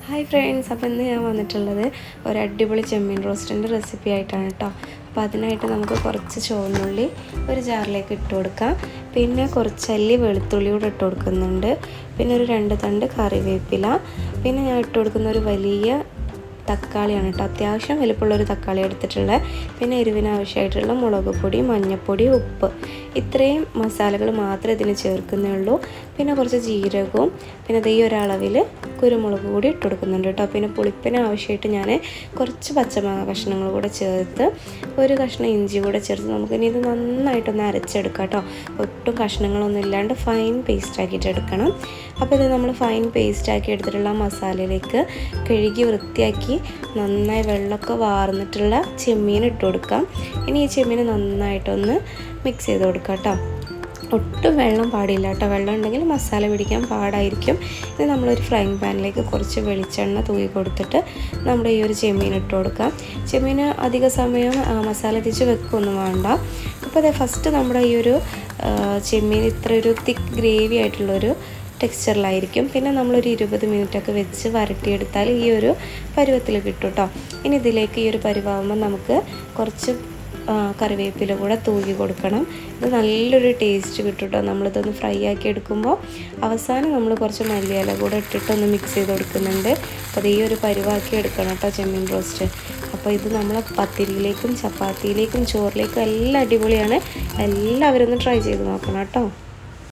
Hi friends, അപ്പോൾ ഇന്ന് ഞാൻ വന്നിട്ടുള്ളത് ഒരു അടിപൊളി ചെമ്മീൻ റോസ്റ്റിൻ്റെ റെസിപ്പി ആയിട്ടാണ് കേട്ടോ. അപ്പോൾ അതിനായിട്ട് നമുക്ക് കുറച്ച് ചുവന്നുള്ളി ഒരു ജാറിലേക്ക് ഇട്ട് കൊടുക്കാം. പിന്നെ കുറച്ച് അല്ലി വെളുത്തുള്ളി കൂടെ ഇട്ട് കൊടുക്കുന്നുണ്ട്. പിന്നെ ഒരു 2 തണ്ട് കറിവേപ്പില. പിന്നെ ഞാൻ ഇട്ട് കൊടുക്കുന്ന ഒരു വലിയ തക്കാളിയാണ് കേട്ടോ. അത്യാവശ്യം വലിപ്പമുള്ളൊരു തക്കാളി എടുത്തിട്ടുള്ളത്. പിന്നെ എരിവിന് ആവശ്യമായിട്ടുള്ള മുളക് പൊടി, മഞ്ഞൾപ്പൊടി, ഉപ്പ്, ഇത്രയും മസാലകൾ മാത്രമേ ഇതിന് ചേർക്കുന്നേ ഉള്ളൂ. പിന്നെ കുറച്ച് ജീരകവും പിന്നെ ഈ ഒരളവിൽ കുരുമുളക് കൂടി ഇട്ട് കൊടുക്കുന്നുണ്ട് കേട്ടോ. പിന്നെ പുളിപ്പിന് ആവശ്യമായിട്ട് ഞാൻ കുറച്ച് പച്ചമാങ്ങ കഷ്ണങ്ങൾ കൂടെ ചേർത്ത് ഒരു കഷ്ണം ഇഞ്ചി കൂടെ ചേർത്ത് നമുക്കിനി ഇത് നന്നായിട്ടൊന്ന് അരച്ചെടുക്കാം കേട്ടോ. ഒട്ടും കഷ്ണങ്ങളൊന്നും ഇല്ലാണ്ട് ഫൈൻ പേസ്റ്റ് ആക്കിയിട്ട് എടുക്കണം. അപ്പോൾ ഇത് നമ്മൾ ഫൈൻ പേസ്റ്റ് ആക്കി എടുത്തിട്ടുള്ള മസാലയിലേക്ക് കഴുകി വൃത്തിയാക്കി നന്നായി വെള്ളമൊക്കെ വാർന്നിട്ടുള്ള ചെമ്മീൻ ഇട്ട് കൊടുക്കാം. ഇനി ഈ ചെമ്മീൻ നന്നായിട്ടൊന്ന് മിക്സ് ചെയ്ത് കൊടുക്കാം കേട്ടോ. ഒട്ടും വെള്ളം പാടില്ല കേട്ടോ. വെള്ളം ഉണ്ടെങ്കിൽ മസാല പിടിക്കാൻ പാടായിരിക്കും. ഇത് നമ്മളൊരു ഫ്രൈങ് പാനിലേക്ക് കുറച്ച് വെളിച്ചെണ്ണ തൂക്കി കൊടുത്തിട്ട് നമ്മുടെ ഈ ഒരു ചെമ്മീൻ ഇട്ട് കൊടുക്കാം. ചെമ്മീന് അധിക സമയം മസാല തിരിച്ച് വെക്കൊന്നും വേണ്ട. അപ്പോൾ അതെ ഫസ്റ്റ് നമ്മുടെ ഈ ഒരു ചെമ്മീൻ ഇത്ര ഒരു തിക്ക് ഗ്രേവി ആയിട്ടുള്ളൊരു ടെക്സ്ചറിലായിരിക്കും. പിന്നെ നമ്മളൊരു 20 മിനിറ്റൊക്കെ വെച്ച് വരട്ടിയെടുത്താൽ ഈ ഒരു പരുവത്തിൽ കിട്ടും കേട്ടോ. ഇനി ഇതിലേക്ക് ഈ ഒരു പരുവാകുമ്പോൾ നമുക്ക് കുറച്ച് കറിവേപ്പില കൂടെ തൂക്കി കൊടുക്കണം. ഇത് നല്ലൊരു ടേസ്റ്റ് കിട്ടും കേട്ടോ. നമ്മളിതൊന്ന് ഫ്രൈ ആക്കി എടുക്കുമ്പോൾ അവസാനം നമ്മൾ കുറച്ച് മല്ലിയില കൂടെ ഇട്ടിട്ടൊന്ന് മിക്സ് ചെയ്ത് കൊടുക്കുന്നുണ്ട്. അപ്പോൾ ഈ ഒരു പരുവാക്കി എടുക്കണം കേട്ടോ ചെമ്മീൻ റോസ്റ്റ്. അപ്പോൾ ഇത് നമ്മൾ പത്തിരിയിലേക്കും ചപ്പാത്തിയിലേക്കും ചോറിലേക്കും എല്ലാം അടിപൊളിയാണ്. എല്ലാവരും ഒന്ന് ട്രൈ ചെയ്ത് നോക്കണം കേട്ടോ.